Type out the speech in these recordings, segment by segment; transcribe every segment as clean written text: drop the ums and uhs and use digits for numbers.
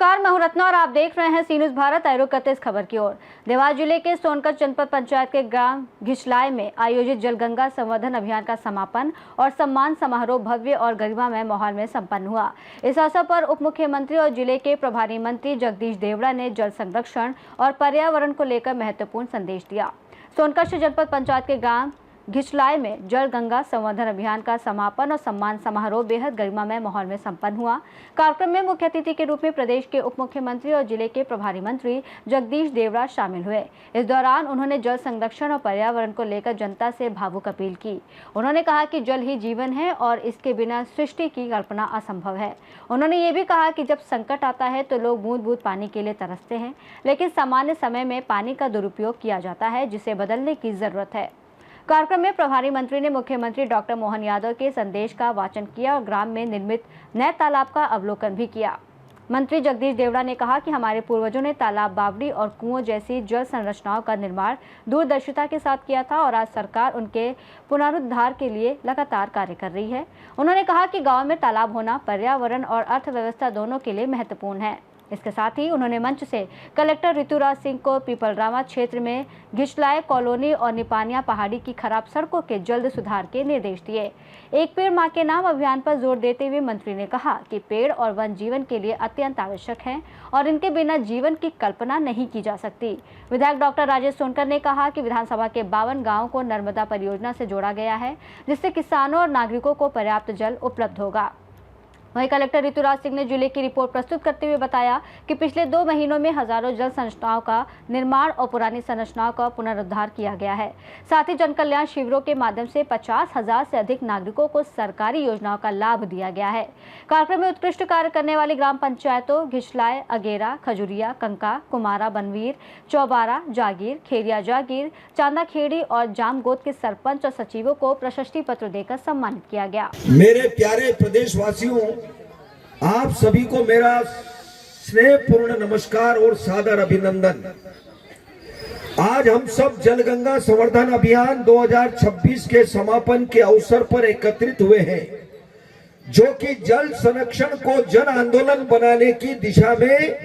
नमस्कार, मैं हूं रत्ना और आप देख रहे हैं सी न्यूज़ भारत। आए रुक करते इस खबर की ओर। देवास जिले के सोनकच्छ जनपद पंचायत के ग्राम घिसलाई में आयोजित जलगंगा संवर्धन अभियान का समापन और सम्मान समारोह भव्य और गरिमामय माहौल में संपन्न हुआ। इस अवसर पर उप मुख्यमंत्री और जिले के प्रभारी मंत्री जगदीश देवड़ा ने जल संरक्षण और पर्यावरण को लेकर महत्वपूर्ण संदेश दिया। सोनकच्छ जनपद पंचायत के ग्राम घिसलाई में जल गंगा संवर्धन अभियान का समापन और सम्मान समारोह बेहद गरिमामय माहौल में संपन्न हुआ। कार्यक्रम में मुख्य अतिथि के रूप में प्रदेश के उप मुख्यमंत्री और जिले के प्रभारी मंत्री जगदीश देवड़ा शामिल हुए। इस दौरान उन्होंने जल संरक्षण और पर्यावरण को लेकर जनता से भावुक अपील की। उन्होंने कहा कि जल ही जीवन है और इसके बिना सृष्टि की कल्पना असंभव है। उन्होंने ये भी कहा कि जब संकट आता है तो लोग बूंद बूंद पानी के लिए तरसते हैं, लेकिन सामान्य समय में पानी का दुरुपयोग किया जाता है, जिसे बदलने की जरूरत है। कार्यक्रम में प्रभारी मंत्री ने मुख्यमंत्री डॉक्टर मोहन यादव के संदेश का वाचन किया और ग्राम में निर्मित नए तालाब का अवलोकन भी किया। मंत्री जगदीश देवड़ा ने कहा कि हमारे पूर्वजों ने तालाब, बावड़ी और कुओं जैसी जल संरचनाओं का निर्माण दूरदर्शिता के साथ किया था और आज सरकार उनके पुनरुद्धार के लिए लगातार कार्य कर रही है। उन्होंने कहा कि गाँव में तालाब होना पर्यावरण और अर्थव्यवस्था दोनों के लिए महत्वपूर्ण है। इसके साथ ही उन्होंने मंच से कलेक्टर ऋतुराज सिंह को पीपलरामा क्षेत्र में घिसलाई कॉलोनी और निपानिया पहाड़ी की खराब सड़कों के जल्द सुधार के निर्देश दिए। एक पेड़ मां के नाम अभियान पर जोर देते हुए मंत्री ने कहा कि पेड़ और वन जीवन के लिए अत्यंत आवश्यक हैं और इनके बिना जीवन की कल्पना नहीं की जा सकती। विधायक डॉक्टर राजेश सोनकर ने कहा कि विधानसभा के 52 गाँवों को नर्मदा परियोजना से जोड़ा गया है, जिससे किसानों और नागरिकों को पर्याप्त जल उपलब्ध होगा। वहीं कलेक्टर ऋतुराज सिंह ने जिले की रिपोर्ट प्रस्तुत करते हुए बताया कि पिछले 2 महीनों में हजारों जल संरचनाओं का निर्माण और पुरानी संरचनाओं का पुनरुद्धार किया गया है। साथ ही जन कल्याण शिविरों के माध्यम से 50,000 से अधिक नागरिकों को सरकारी योजनाओं का लाभ दिया गया है। कार्यक्रम में उत्कृष्ट कार्य करने वाली ग्राम पंचायतों घिसलाई, अगेरा, खजुरिया, कंका, कुमारा, बनवीर, चौबारा, जागीर, खेरिया जागीर, चांदाखेड़ी और जामगोद के सरपंच और सचिवों को प्रशस्ति पत्र देकर सम्मानित किया गया। मेरे प्यारे प्रदेशवासियों, आप सभी को मेरा स्नेहपूर्ण नमस्कार और सादर अभिनंदन। आज हम सब जलगंगा संवर्धन अभियान 2026 के समापन के अवसर पर एकत्रित हुए हैं, जो कि जल संरक्षण को जन आंदोलन बनाने की दिशा में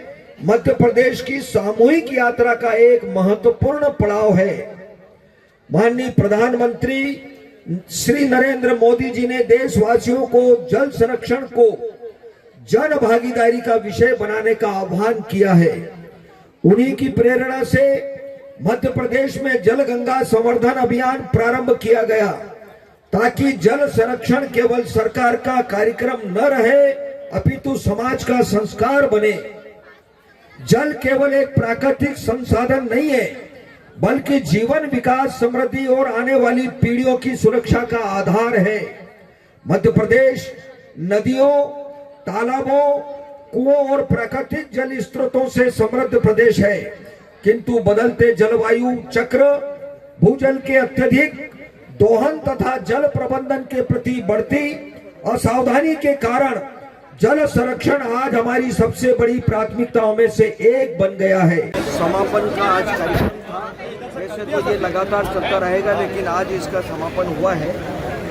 मध्य प्रदेश की सामूहिक यात्रा का एक महत्वपूर्ण पड़ाव है। माननीय प्रधानमंत्री श्री नरेंद्र मोदी जी ने देशवासियों को जल संरक्षण को जन भागीदारी का विषय बनाने का आह्वान किया है। उन्हीं की प्रेरणा से मध्य प्रदेश में जल गंगा संवर्धन अभियान प्रारंभ किया गया, ताकि जल संरक्षण केवल सरकार का कार्यक्रम न रहे, अपितु समाज का संस्कार बने। जल केवल एक प्राकृतिक संसाधन नहीं है, बल्कि जीवन, विकास, समृद्धि और आने वाली पीढ़ियों की सुरक्षा का आधार है। मध्य प्रदेश नदियों, तालाबों, कुओं और प्राकृतिक जल स्रोतों से समृद्ध प्रदेश है, किंतु बदलते जलवायु चक्र, भूजल के अत्यधिक दोहन तथा जल प्रबंधन के प्रति बढ़ती असावधानी के कारण जल संरक्षण आज हमारी सबसे बड़ी प्राथमिकताओं में से एक बन गया है। समापन का आज कार्यक्रम था। वैसे तो ये लगातार चलता रहेगा, लेकिन आज इसका समापन हुआ है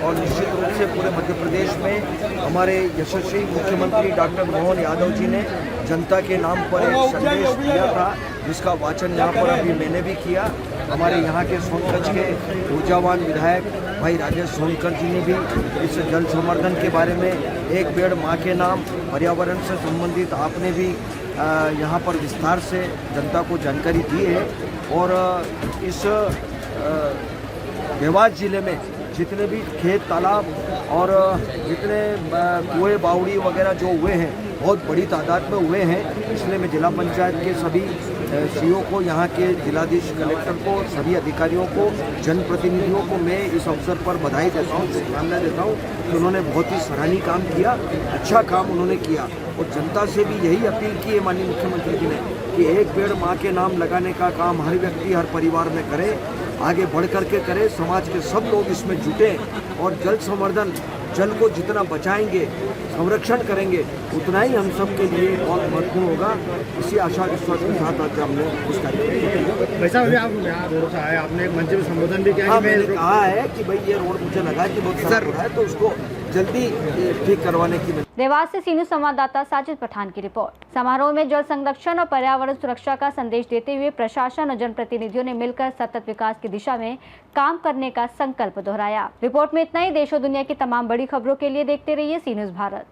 और निश्चित रूप से पूरे मध्य प्रदेश में हमारे यशस्वी मुख्यमंत्री डॉक्टर मोहन यादव जी ने जनता के नाम पर एक संदेश दिया था, जिसका वाचन यहाँ पर अभी मैंने भी किया। हमारे यहाँ के सोनकच्छ के ऊर्जावान विधायक भाई राजेश सोनकर जी ने भी इस जल संवर्धन के बारे में एक पेड़ माँ के नाम, पर्यावरण से संबंधित आपने भी यहाँ पर विस्तार से जनता को जानकारी दी है। और इस देवास जिले में जितने भी खेत, तालाब और जितने कुएं, बावड़ी वगैरह जो हुए हैं, बहुत बड़ी तादाद में हुए हैं। इसलिए मैं जिला पंचायत के सभी सीओ को, यहाँ के जिलाधीश, कलेक्टर को, सभी अधिकारियों को, जनप्रतिनिधियों को मैं इस अवसर पर बधाई देता हूँ, शुभकामनाएं देता हूँ कि उन्होंने बहुत ही सराहनीय काम किया, अच्छा काम उन्होंने किया। और जनता से भी यही अपील की है माननीय मुख्यमंत्री जी ने कि एक पेड़ माँ के नाम लगाने का काम हर व्यक्ति, हर परिवार में करे, आगे बढ़ करके करे, समाज के सब लोग इसमें जुटे और जल संवर्धन, जल को जितना बचाएंगे, संरक्षण करेंगे, उतना ही हम सब के लिए बहुत महत्वपूर्ण होगा। इसी आशा विश्वास के साथ आज हमने उस कार्यक्रम वैसा भी आप यहाँ रोड से आए, आपने मंच में संबोधन भी किया। हाँ, मैंने कहा है कि भाई ये रोड मुझे लगा कि बहुत खराब हो रहा है, तो उसको जल्दी ठीक करवाने की। देवास से सी न्यूज़ संवाददाता साजिद पठान की रिपोर्ट। समारोह में जल संरक्षण और पर्यावरण सुरक्षा का संदेश देते हुए प्रशासन और जनप्रतिनिधियों ने मिलकर सतत विकास की दिशा में काम करने का संकल्प दोहराया। रिपोर्ट में इतना ही। देश और दुनिया की तमाम बड़ी खबरों के लिए देखते रहिए सी न्यूज़ भारत।